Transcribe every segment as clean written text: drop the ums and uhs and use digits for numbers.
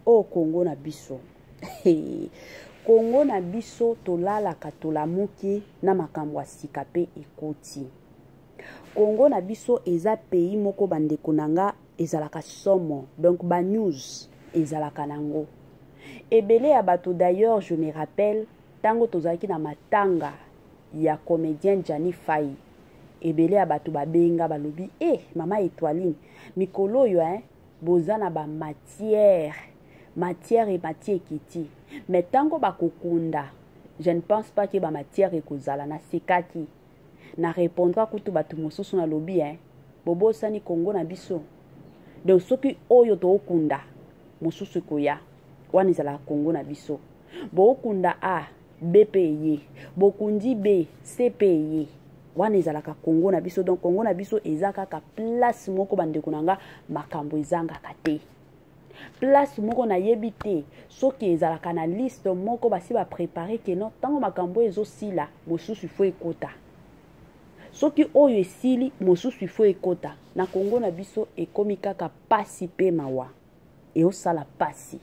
Oh Congo na biso. Congo na biso tolalaka tolamuki na makambo ya sika pe ekoti. Congo na biso eza pays moko bandeko nanga ezalaka somo. Donc ba news ezalaka nango. Ebele ya bato d'ailleurs je me rappelle tango tozalaki na matanga ya comédien Johnny Faye. Ebele ya bato babenga balobi mama Étoiline mikolo yo bozana ba matière et matière kiti. Mais tango bakokunda, je ne pense pas que ba matière ekozala na sekaki. Na répondra kutu batu mosusu na lobi bobo sani Congo na biso. Donc soki oyo to okunda mosusu koya wani zala Congo na biso. Bo okunda A B payé, bokundi B C payé. Wani zala ka Congo na biso. Donc Congo na biso ezaka ka place moko bandeko nanga makambo ezanga kate. Place moko na yebite soki ezalaka na liste moko basi ba préparer que non tango makambo ezo sila mosusu fo ekota. Soki oyo esili mosusu fo ekota. Na Congo na biso ekomi kaka pasi pe mawa. E osala pasi.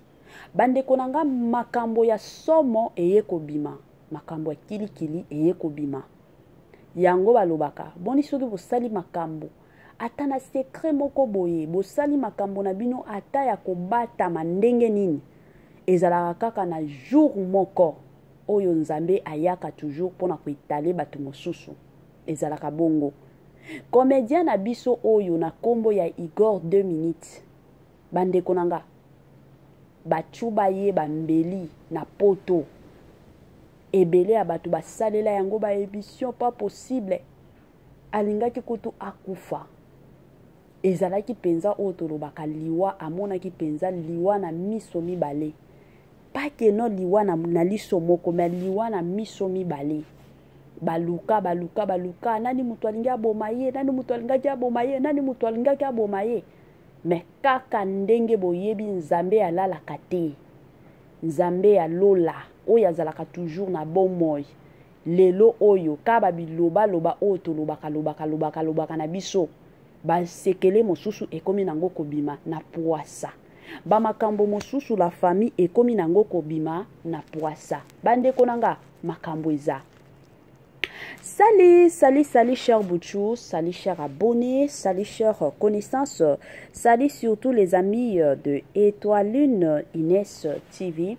Bandeko nanga makambo ya somo eye kobima. Makambo ya kilikili eye kobima. Yango balobaka boni soki bosali makambo ata na secret moko boye bosali makambo na bino ata ya kobata mandenge nini ezalaka kaka na jour moko oyo Nzambe ayaka toujours pona koitale bato mosusu ezalaka bongo. Comédien na biso oyo na kombo ya Igor 2 minutes bandeko nanga bachuba ye bambeli na poto ebele ya bato basalela yango ba émission pas possible alingaki kutu akufa. Ezalaki penza otolobaka liwa amonaki penza liwa na miso mibale. Pas que non liwa na liso moko mais liwa na miso mibale. Baluka nani mutu alingi abomaye nani mutu alingaki abomaye nani mutu alingaki abomaye. Mais kaka ndenge boyebi Nzambe alalaka te. Nzambe alola oyo azalaka toujours na bomoi. Lelo oyo kaba biloba loba otolobaka na biso. Ba sekele mosusu ekomi nango kobima na poasa. Ba makambo mosusu la famille ekomi nango kobima na poasa. Bandeko nanga makambo eza. Salut chers Bouchou, salut chers abonnés, salut chers connaissances, salut surtout les amis de Étoiline Inès TV.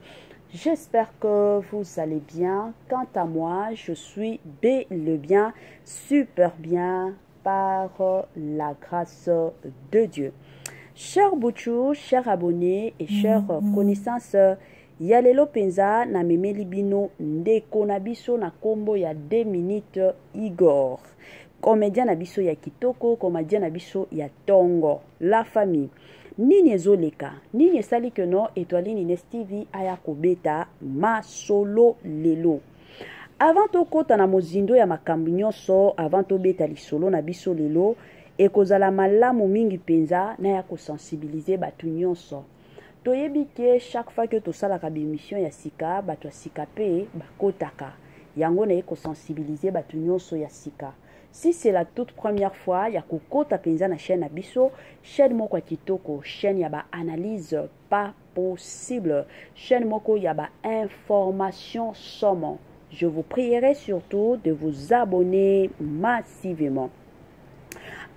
J'espère que vous allez bien. Quant à moi, je suis bien, super bien par la grâce de Dieu. Chers Bouchou, chers abonnés et chers connaissances, Yalelo penza na memeli bino ndeko na biso na kombo ya 2 minutes Igor. Comédien na biso ya kitoko, comédien na biso ya tongo. La famille. Nini ezoleka, nini esali que no Étoiline Inès TV aya kobeta ma solo lelo. Avant to kota na mozindo ya makambo nyonso, avant to beta lisolo na biso lelo, ekozala malamu mingi penza na ya ko sensibiliser batu nyonso. Toyebi ke chaque fois que to sala ka émission ya sika, batu ya sika pe bakotaka. Yango na eko sensibiliser batu nyonso ya sika. Si c'est la toute première fois, ya kokota penza na chaîne abiso, chaîne moko kitoko, chaîne ya ba analyse pas possible, chaîne moko ya ba information somme. Je vous prierai surtout de vous abonner massivement.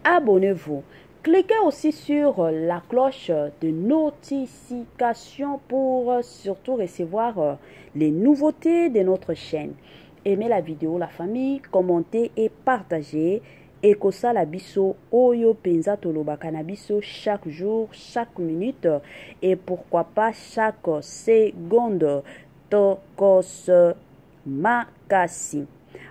Abonnez-vous. Cliquez aussi sur la cloche de notification pour surtout recevoir les nouveautés de notre chaîne. Aimez la vidéo, la famille, commentez et partagez. Et kosa la biso oyo penza tolobaka na biso chaque jour, chaque minute et pourquoi pas chaque seconde. Tokos makasi.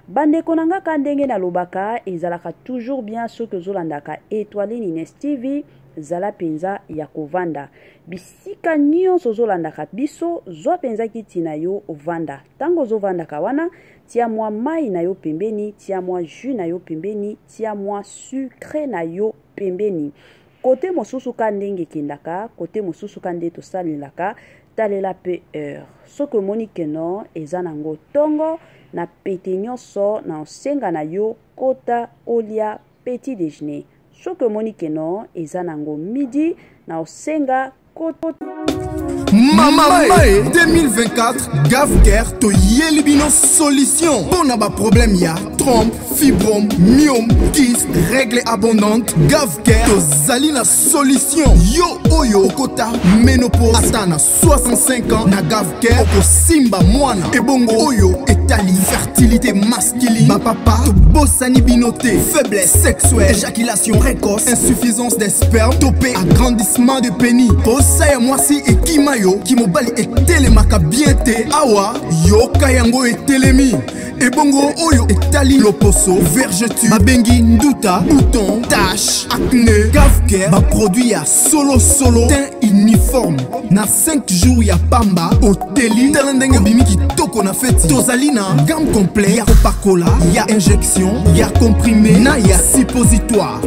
Bandeko nanga kandenge na lobaka ezalaka toujours bien ce que zolandaka Étoiline Inès TV zala penza ya kovanda. Bisika nyonso zolandaka biso zo penza kiti na yo ovanda. Tango zovandaka wana tia mwa mai na yo pembeni, tia mwa jus na yo pembeni, tia mwa sucre na yo pembeni. Kote mosusu kandenge kendaka, kote mosusu kande to salelaka, talela pe heure. Soko monike no ezanango tongo na pete nyonso na osenga na yo kota olia petit déjeuner. Soko monike no ezanango midi na osenga Mama 2024 Gavker to yelibino solution. Pour ba problème ya trompe, fibrome, myome, kyste, règle abondante. Gavker to zalina solution. Yo oyo okota ménopause atana 65 ans na Gavker oko simba mwana. Ebongo oyo etali fertilité masculine. Ba papa to bosani binoté, faiblesse sexuelle, éjaculation précoce, insuffisance des spermes, topé agrandissement de pénis. Posaya mwasi ekimayo kimobali etelemaka bien te awa yoka yango etelemi. Ebongo oyo etali loposo, vergeture, babengi nduta, bouton, tache, acné. Gavker ba produit ya solo teint uniforme. Na 5 jours ya pamba oteli talendenge bimiki toko na feti. Tozalina gamme complet ya Coca-Cola, ya injection, ya comprimé, na ya suppositoire.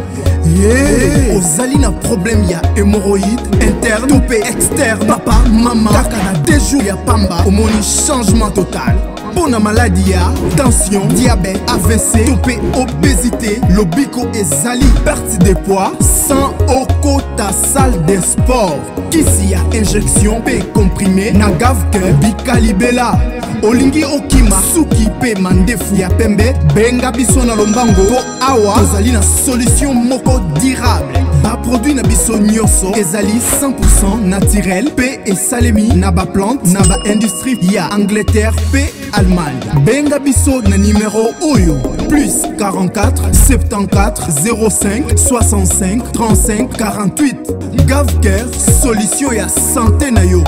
Yeah. Ozalina problème ya hémorroïde interne, topé externe. Papa, maman, kaka na 2 jours ya pamba omoni changement total. Pour la maladie, tension, diabète, AVC, topé, obésité, lobiko et zali, perte de poids, sans okota salle de sport. Kisi a injection, P comprimé, na Gavker, bikalibela. Olingi okima, suki pe mandefu ya pembe, benga biso na lombango, po awa, tozali na solution moko durable. Ba produit na biso nyonso, ezali 100% naturel, P et salemi, na ba plante, na ba industrie, ya Angleterre, P Allemagne. Benga biso na numéro oyo, plus 44 74 05 65 35 48. Gavker, solution ya santé na yo.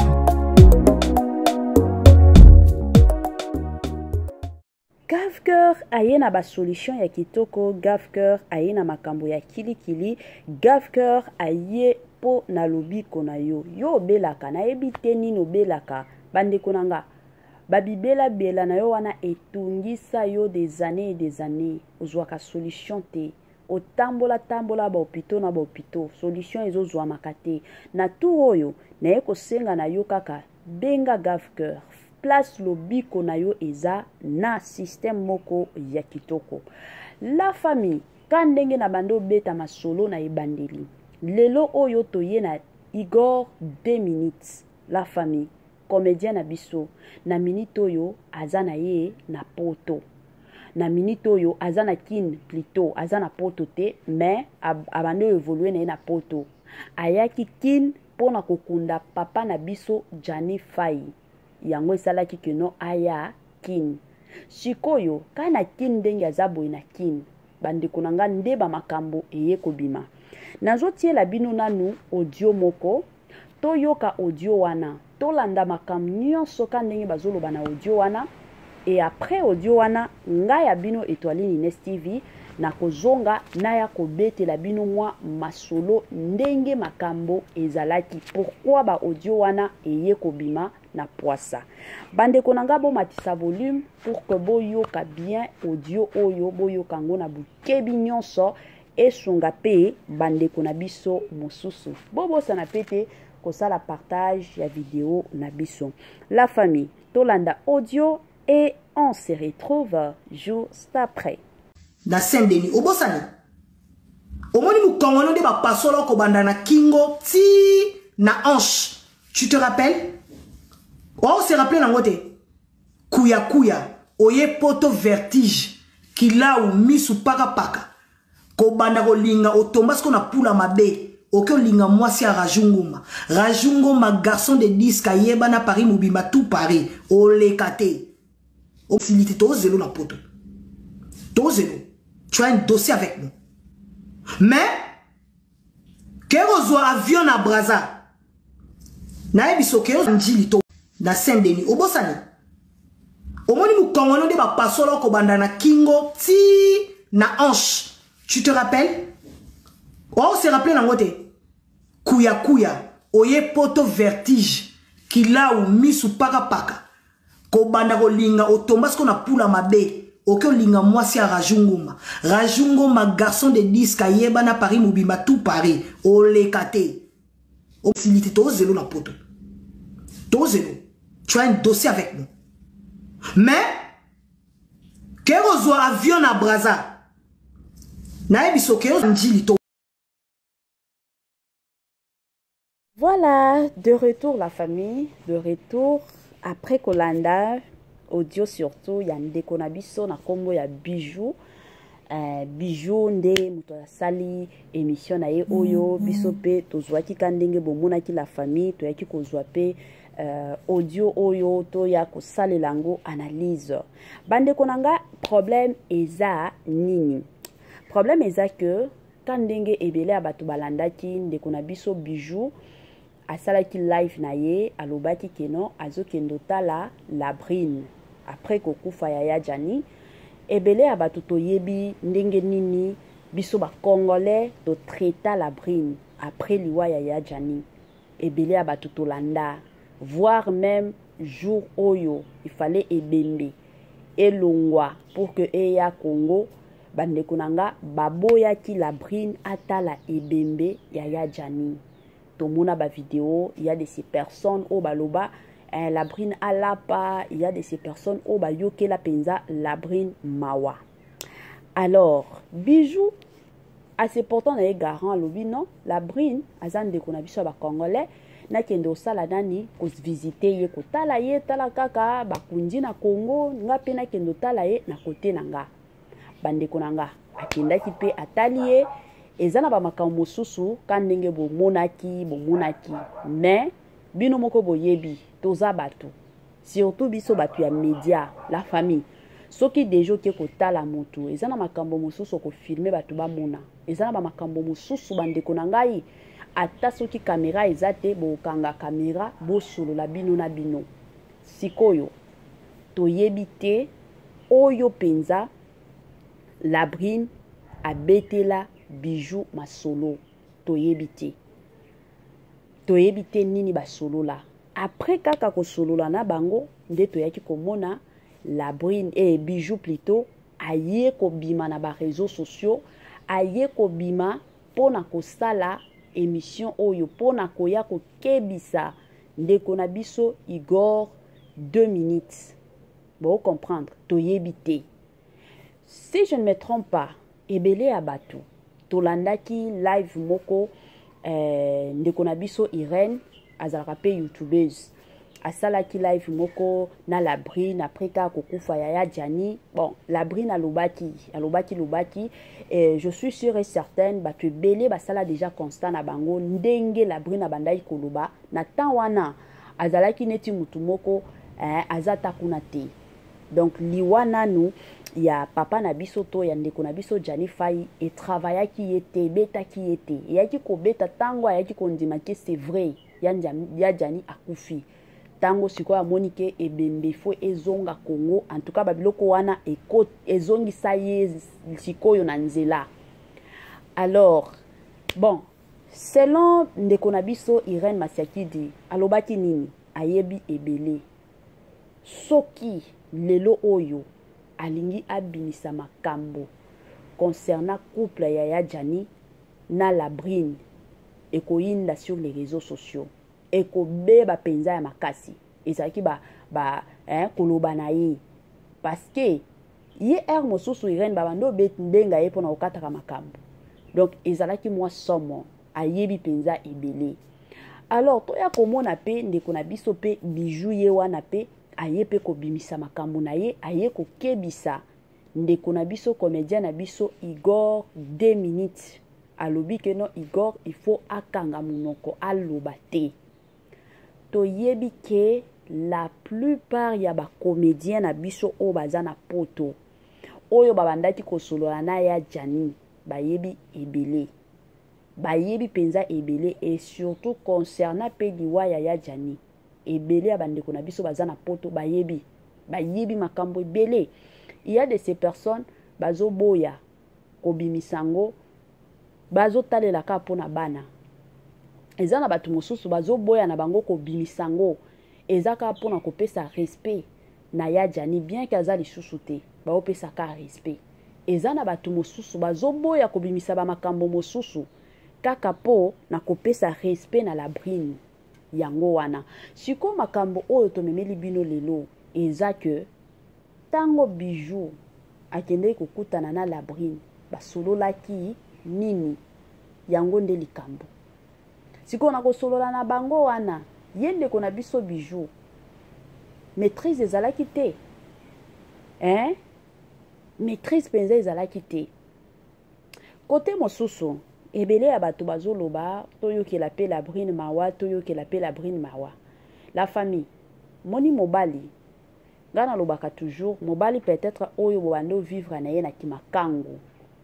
Gavker aye na ba solution ya kitoko. Gavker aye na makambo ya kilikili. Gavker aye po na lobiko na yo. Yo obelaka na yebi te nini obelaka bandeko nanga. Babibela bela na yo wana etungisa yo des années et des années. Ozwaka solution te. Otambola tambola ba hôpitaux na ba hôpitaux. Solution ezozwa makate. Na tout oyo na ye kosenga na yo kaka benga Gavker. Place lobiko na yo eza na système moko ya kitoko. La famille kandenge na bando beta masolo na ebandeli. Lelo oyo toye na Igor 2 minutes. La famille comédien na biso na minute oyo azana ye na poto. Na minute oyo azana kin plutôt azana poto te mais abando évoluer na ye na poto. Ayaki kin pona kokunda papa na biso Jani Fai. Yango esalaki keno aya kin. Sikoyo kana kin ndenge azaboye na kin. Bandeko nanga nde ba makambo eye kobima. Nazotiela bino nanu audio moko. Toyoka audio wana. Tolanda makambo nyonso ka ndenge bazoloba na audio wana. Et après audio wana ngaya bino Etoiline Ines TV na kozonga na ya kobete la bino mwa masolo ndenge makambo ezalaki. Pourquoi ba audio wana eye kobima na poisa. Bandeko nanga bo matisa volume pour que boyoka bien audio oyo boyoka ngo na bukebi nyonso esunga pe bandeko na biso mosusu. Bobo sana pete kosala partage ya vidéo na biso. La famille tolanda audio et on se retrouve juste après. Na Saint-Denis obosani omoni mukongono de ba pasolo ko banda na kingo ti na hanche. Tu te rappelles? On se rappelle en côté. Kuya kuya oye poto vertige kila ou misu paka paka ko banda ko linga otomba sko na pula mabe. Oko linga mwasi a rajungoma garçon de disque yeba na Paris mobima tout Paris o lekate o filité to zelo na poto to zelo. Tu as un dossier avec nous mais que ozo avion na Braza na ebiso ke njili to na Saint-Denis obosani omoni mukongono de ba pasolo ko banda na kingo ti na hanche. Tu te rappelles? On se rappelle en côté. Kuya kuya oye poto vertige kila ou misu paka paka ko banda ko linga otomba sko na pula mabe. Oko linga mwasi a rajungoma garçon de disque yeba na Paris mobima tout Paris o lekate o filité to zelo na poto to zelo. Tu as un dossier avec nous mais que ozo avion na Braza na ebiso ke njili to Voilà, de retour la famille, de retour après Kolanda, audio surtout, il y a ndeko na biso na kombo ya Bijou. Bijou nde muto sali émission na ye oyo biso pe tozwaki kandenge bomona ki la famille to yaki kozwa pe audio oyo to ya ko salelango analyse. Bande konanga problème eza nini? Problème eza que kandenge ebele abatu balandaki ndeko na biso Bijou asalaki live na ye alobaki keno azokendo tala Labrine après kokufa ya Jani. Ebele abatu toyebi ndenge nini biso ba congolais to traita Labrine après liwa ya Jani. Ebele abatu tolanda voire même jour oyo il fallait ebembe elongwa pour que eya Congo bandeko nanga baboya ki Labrine atala ebembe ya Jani. Tomona ba vidéo, il y a de ces personnes au baloba Labrine alapa, il y a de ces personnes au bayoke la penza Labrine mawa. Alors, Bijou assez pourtant na garant lobi non, Labrine azan de konabiso ba congolais na kendo sala nani ko visiter ye ko tala ye tala kaka bakundi na Congo nga pe na kendo tala ye na côté nanga. Bande konanga akendaki pe atalier ezana ba makambo mosusu kandenge bomonaki mais bino moko boyebi toza batu surtout biso batu ya média la famille soki dejo ke kotala motu ezana makambo mosusu ko filmer batu ba mona ezana ba makambo mosusu bandeko na ngai ata soki caméra ezate bo kanga caméra bo solo la bino na bino sikoyo toyebi te oyo penza Labrine abetela Bijou masolo toyebi te nini basolo la après kaka ko solo la na bango nde toyaki komona Labrine Bijou plutôt aye ko bima na ba réseaux sociaux aye ko bima pona ko sala émission oyo pona ko ya ko kebisa ndeko na biso Igor 2 minutes bon comprendre toyebi te si je ne me trompe pas ebele abatu tolandaki live moko ndeko na biso Irène azalaka pe youtubeuse asalaki live moko na Labrine après ka kokufa ya Jani. Bon, Labrine alobaki je suis sûre et certaine batu ebele basala déjà constant na bango ndenge Labrine abandai koloba na temps wana azalaki neti mutu moko azata kuna te. Donc liwana nous ya papa na biso to ya ndeko na biso Jani Fai et travailla qui était beta qui était yaki ko beta tango yaki ko ndima ke c'est vrai ya Jani akufi tango siko ya monike ebembe fo ezonga Congo en tout cas babiloko wana ezongi saye sikoyo na nzela. Alors bon selon ndeko na biso Irène Masiakidi alobaki nini ayebi ebele soki lelo oyo alingi abimisa makambo concernant couple ya Jani na Labrine ekoyinda sur les réseaux sociaux ekobeba penza ya makasi ezaki koloba na ye parce que ye mosusu Irène babando benga ye pona okataka makambo donc ezalaki moi somo ayebi penza ebele. Alors toya komona pe ndeko na biso pe Bijou ye wana pe aye pe ko bimisa makambo na ye aye ko kebisa ndeko na biso comédien na biso Igor 2 minutes alobi que non Igor il faut akanga munoko aloba te. Toyebi ke la plupart ya ba comédien na biso o bazana poto oyo babandaki ko solola na ya Jani bayebi ebele bayebi penza ebele et surtout concernant pe liwa ya Jani ebele abandeko na biso bazana poto bayebi makambo ebele. Il y a de ces personnes bazo boya kobimisango bazo talela ka pona bana ezana batu mosusu bazo boya na bango kobimisango ezaka pona kopesa respect na ya Jani bien que azali susu te ba opesa ka respect ezana batu mosusu bazo boya kobimisa ba makambo mosusu kaka po na kopesa respect na Labrine yango wana siko makambo oyo tomemeli bino lelo eza que tango Bijou akende kokutana na Labrine basololaki nini yango nde likambo siko na kosolola na bango wana yende kona biso bijou maîtrise ezalaki te hein maîtrise penza ezalaki te côté mosusu ebele ya bato bazoloba toyokela pe la Brine Mawa toyokela pe la Brine Mawa la famille moni mobali ngana lobaka toujours mobali peut-être oyo bobando vivre na ye na kimakango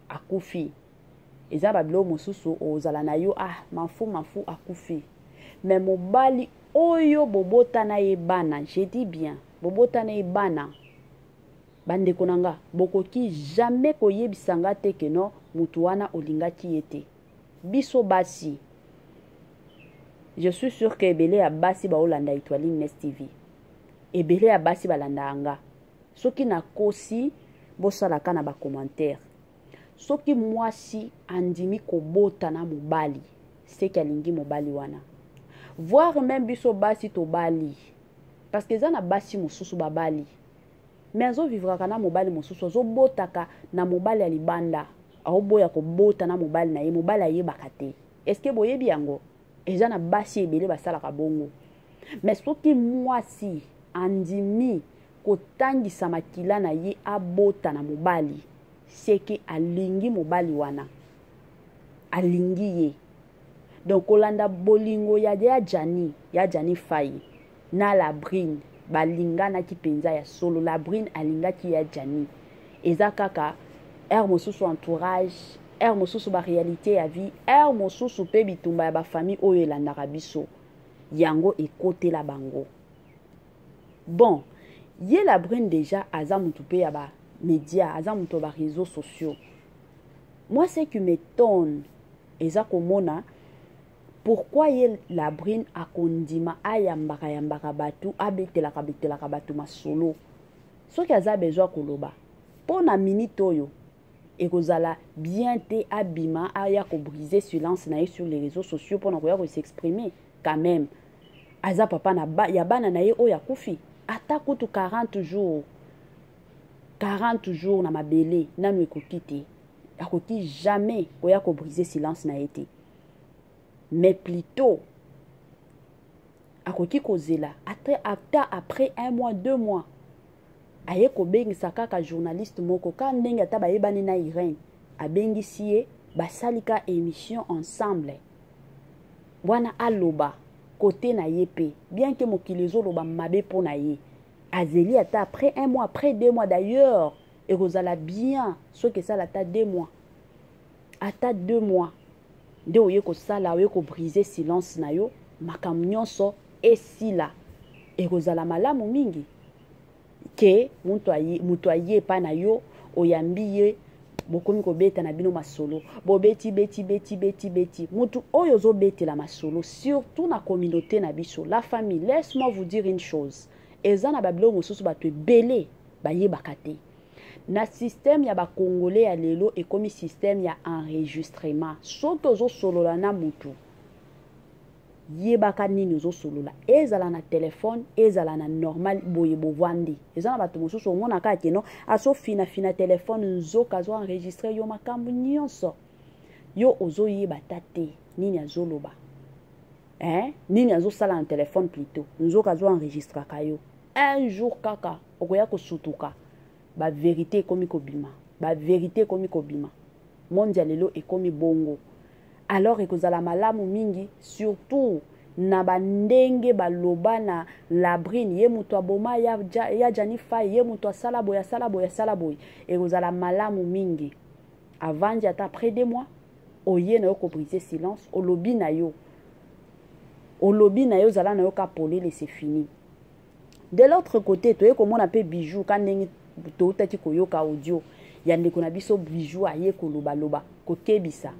akufi eza babilo mosusu ozala na yo mafu akufi mais mobali oyo bobota na ye bana je dis bien bobota na ye bana bande konanga bokoki jamais koyebisanga te ke no mutu wana olingaki yete biso basi je suis sûr que ebele ya basi baolanda Etoile Nest TV ebele ya basi balanda anga soki na kosi bosalaka na ba commentaire soki mwasi andimi kobota na mobali seki alingi mobali wana voir même biso basi to bali parce que za na basi mosusu babali mais azo vivraka na mobali mosusu azo botaka na mobali alibanda aoboya kobota na mobali na ye mobali ayebaka te est-ce que boyebi yango eza na basi ebele basalaka bongo mais soki mwasi andimi kotangisa makila na ye abota na mobali seki alingi mobali wana alingi ye donc olanda bolingo ya Jani Fai na la Brine balingana ki penza ya solo la Brine alingaki ya Jani eza kaka er mosusu entourage er mosusu ba réalité ya vie er mosusu pe bitumba ya ba famille oyo elandaka biso yango ekote la bango bon ye la Brine déjà aza mutu pe ya ba médias aza mutu ba réseaux sociaux moi ce qui m'étonne eza komona pourquoi ye la Brine akondima ayambaka batu abetelaka batu masolo soki aza besoin koloba pona minute oyo ekozala bien te abima aya ko briser silence na ye sur les réseaux sociaux pona koya ko s'exprimer quand même aza papa na ya bana na ye oyo akufi ata kutu 40 jours na mabele nanu ekoki te akoki jamais koya ko briser silence na ye te mais plutôt akoki kozela après 1 mois 2 mois aye kobengisa kaka journaliste moko ka ndenge ata bayebani na Irene abengisi ye basalika émission ensemble wana aloba côté na ye pe bien que mokili ezoloba mabe po na ye azeli ata après 1 mois après 2 mois d'ailleurs ekozala bien soki esala ata 2 mois ata 2 mois nde oye kosala oye kobriser silence na yo makambo nyonso esila ekozala malamu mingi ke mutu aye pa na yo oyambi ye bokomi kobeta na bino masolo bobeti beti mutu oyo ozobetela masolo surtout na communauté na biso la famille laisse-moi vous dire une chose eza na babilo mosusu bato ebele bayebaka te na système ya bakongolais ya lelo ekomi système ya enregistrement soki ozosolola na mutu yebaka nini ozosolola ezala na telefone ezala na normal boye bovandi eza na bato mosusu omonaka keno asofina telefone nzoka azo enregistre yo makambo nyonso yo ozoyeba te nini azoloba nini azosala na telefone plutôt nzoka azo enregistraka yo un jour kaka okoya kosutuka ba vérité ekomi kobima mondia lelo ekomi bongo alors ekozala malamu mingi surtout na bandenge baloba na la Brine ye mutu aboma ya Jani Fai ye mutu asala boya ekozala malamu mingi avant ata après 2 mois oye na yo ko briser silence olobi na yo zala na yo ka polele c'est fini de l'autre côté toye komona pe bijou ka ndenge toutaki koyoka audio ya ndeko na biso bijou aye koloba kokebisa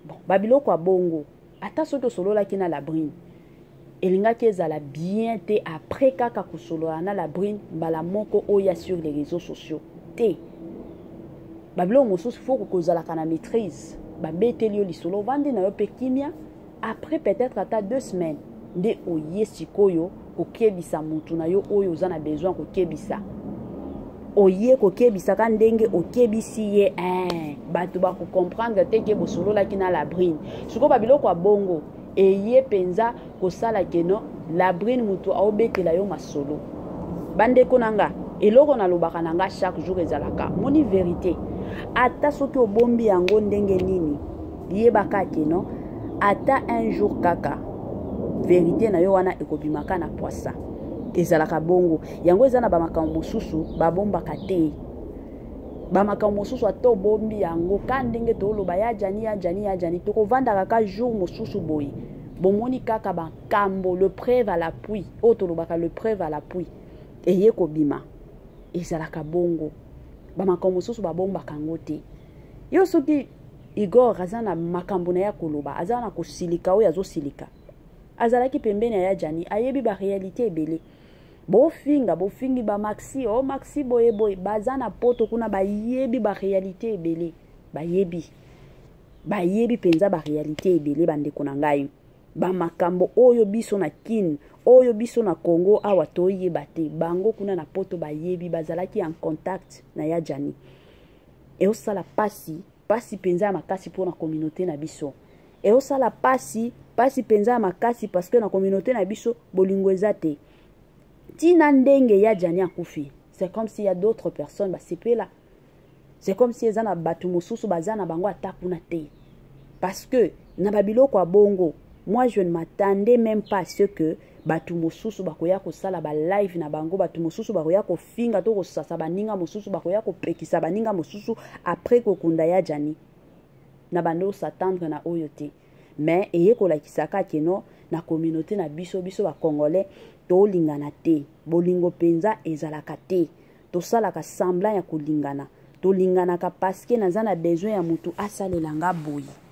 bon babiloko ya bongo ata soki osololaki na la Brine elingaki ezala bien te après kaka kosolola na la Brine mbala moko oya sur les réseaux sociaux te babiloko mosusu faut kozalaka na maîtrise babeteli yo lisolo vandi na yo pe kimia après peut-être ata 2 semaines nde oye sikoyo kokebisa mutu na yo oyo oza na besoin kokebisa oye kokebisa ka ndenge okebisi ye bato ba comprendre te ke bosololaki na la Brine siko babiloko ya bongo eye penza kosala keno labrine mutu aobetela yo masolo bandeko nanga eloko nalobaka nanga chaque jour ezalaka moni vérité ata soki obombi yango ndenge nini yebaka keno ata un jour kaka vérité na yo wana ekobimaka na poisa ezalaka bongo yango eza na bamakambo mosusu babombaka te bamakambo mosusu ata obombi yango ka ndenge toloba ya jani tokovandaka ka jour mosusu boye bomoni kaka bakambo le preuve à l'appui oyo tolobaka le preuve à l'appui eye kobima ezalaka bongo bamakambo mosusu babombaka yango te yo soki Igor aza na makambo na ya koloba aza na kosilika oyo azosilika azalaki pembeni ya jani ayebi ba réalité ebele bofingi ba maxi maxi boye baza na poto kuna bayebi ba réalité ebele bayebi penza ba réalité ebele bandeko na ngai ba makambo oyo biso na kin oyo biso na Congo awa toyeba te bango kuna na poto bayebi bazalaki en contact na ya jani eosala pasi penza makasi pour na communauté na biso eosala pasi penza makasi parce que na communauté na biso bolingo eza te tina ndenge ya jani akufi c'est comme s'il y a d'autres personnes basepela c'est comme si eza na batu mosusu baza na bango ata kuna te parce que na babiloko ya bongo moi je ne m'attendais même pas à ce que batu mosusu bakoya kosala ba live na bango batu mosusu bakoya kofinga to kosasa baninga mosusu bakoya kopekisa baninga mosusu après kokunda ya jani na bando s'attendre na oyo te mais eye kolakisaka keno na communauté na biso ba congolais to lingana te bolingo penza ezalaka te to salaka semblant ya kolingana to lingana ka parce que naza na besoin ya mutu asalelanga boyi